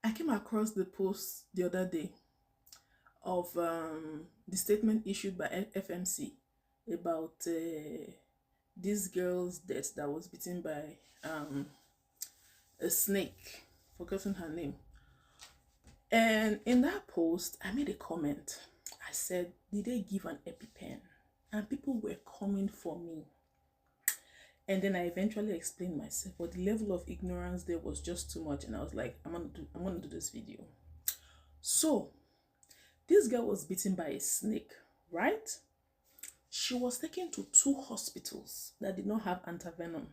I came across the post the other day of the statement issued by FMC about this girl's death that was bitten by a snake, forgotten her name. And in that post, I made a comment. I said, did they give an Epi-pen? And people were coming for me. And then I eventually explained myself, but the level of ignorance there was just too much. And I was like, I'm gonna do this video. So this girl was bitten by a snake, right? She was taken to two hospitals that did not have antivenom.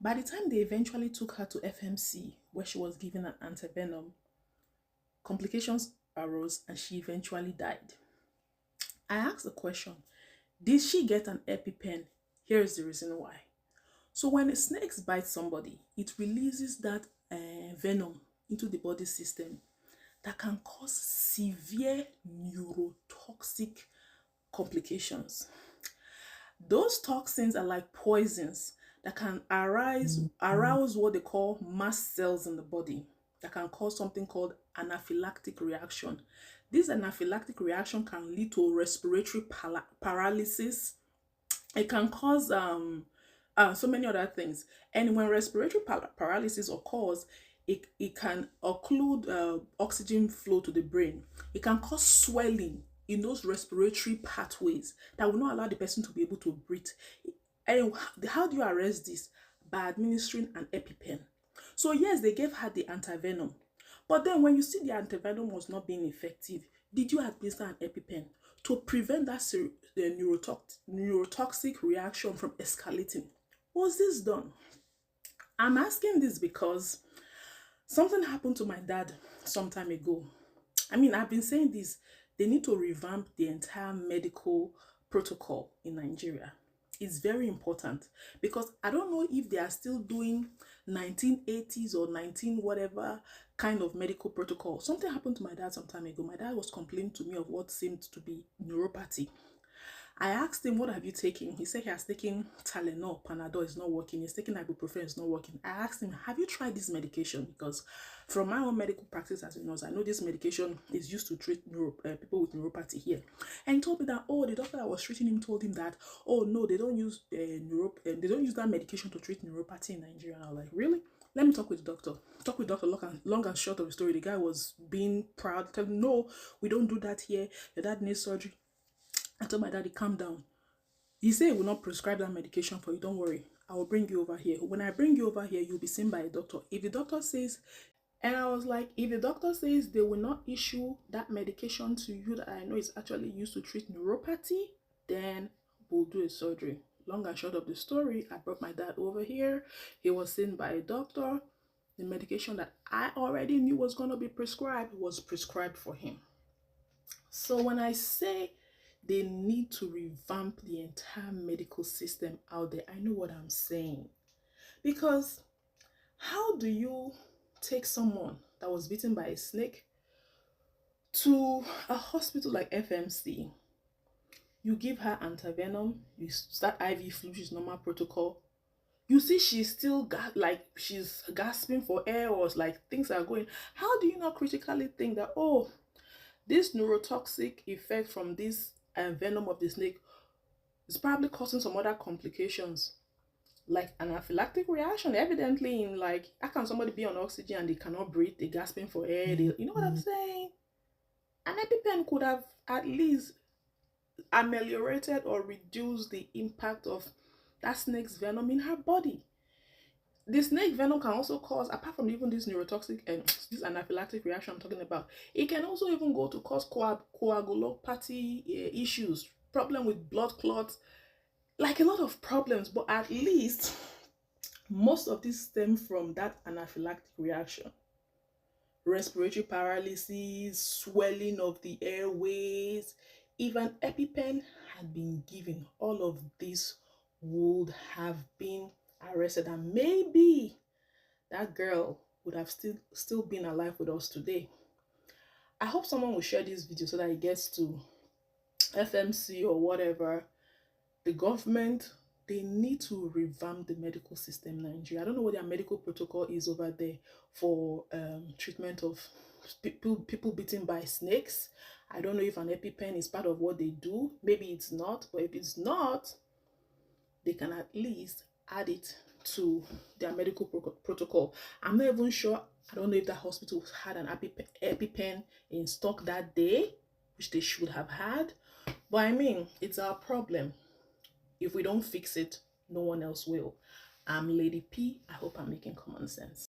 By the time they eventually took her to FMC, where she was given an antivenom, complications arose and she eventually died. I asked the question, did she get an EpiPen? Here is the reason why. So when a snake bites somebody, it releases that venom into the body system that can cause severe neurotoxic complications. Those toxins are like poisons that can arouse what they call mast cells in the body that can cause something called anaphylactic reaction. This anaphylactic reaction can lead to respiratory paralysis. It can cause so many other things. And when respiratory paralysis occurs, it can occlude oxygen flow to the brain. It can cause swelling in those respiratory pathways that will not allow the person to be able to breathe. And how do you arrest this? By administering an EpiPen. So yes, they gave her the antivenom. But then when you see the antivenom was not being effective, did you administer an EpiPen to prevent that neurotoxic reaction from escalating? Was this done? I'm asking this because something happened to my dad some time ago. I mean, I've been saying this. They need to revamp the entire medical protocol in Nigeria. It's very important because I don't know if they are still doing 1980s or 19 whatever kind of medical protocol. Something happened to my dad some time ago. My dad was complaining to me of what seemed to be neuropathy. I asked him, what have you taken? He said he has taken Tylenol, Panadol is not working. He's taking ibuprofen, it's not working. I asked him, have you tried this medication? Because from my own medical practice as a nurse, I know this medication is used to treat people with neuropathy here. And he told me that, oh, the doctor that was treating him told him that, oh no, they don't use they don't use that medication to treat neuropathy in Nigeria. And I was like, really? Let me talk with the doctor. Talk with doctor. Long and short of the story, the guy was being proud, telling me, no, we don't do that here. Your dad needs surgery. I told my daddy, calm down. He said he will not prescribe that medication for you. Don't worry. I will bring you over here. When I bring you over here, you'll be seen by a doctor. If the doctor says, and I was like, if the doctor says they will not issue that medication to you that I know is actually used to treat neuropathy, then we'll do a surgery. Long and short of the story, I brought my dad over here. He was seen by a doctor. The medication that I already knew was going to be prescribed was prescribed for him. So when I say they need to revamp the entire medical system out there, I know what I'm saying. Because how do you take someone that was bitten by a snake to a hospital like FMC? You give her antivenom, you start IV flu, which is normal protocol. You see she's still like she's gasping for air, or like things are going. How do you not critically think that, oh, this neurotoxic effect from this venom of the snake is probably causing some other complications, like anaphylactic reaction? Evidently, in like, how can somebody be on oxygen and they cannot breathe, they're gasping for air, you know what I'm saying? An EpiPen could have at least ameliorated or reduced the impact of that snake's venom in her body. The snake venom can also cause, apart from even this neurotoxic and this anaphylactic reaction I'm talking about, it can also even go to cause coagulopathy issues, problem with blood clots, like a lot of problems. But at least most of this stem from that anaphylactic reaction. Respiratory paralysis, swelling of the airways. If an EpiPen had been given, all of this would have been arrested, and maybe that girl would have still been alive with us today. I hope someone will share this video so that it gets to FMC or whatever, the government, they need to revamp the medical system in Nigeria. I don't know what their medical protocol is over there for treatment of people bitten by snakes. I don't know if an Epi-pen is part of what they do. Maybe it's not, but if it's not, they can at least add it to their medical protocol. I'm not even sure. I don't know if that hospital had an Epi-pen in stock that day, which they should have had. But I mean, it's our problem. If we don't fix it, no one else will. I'm Lady P. I hope I'm making common sense.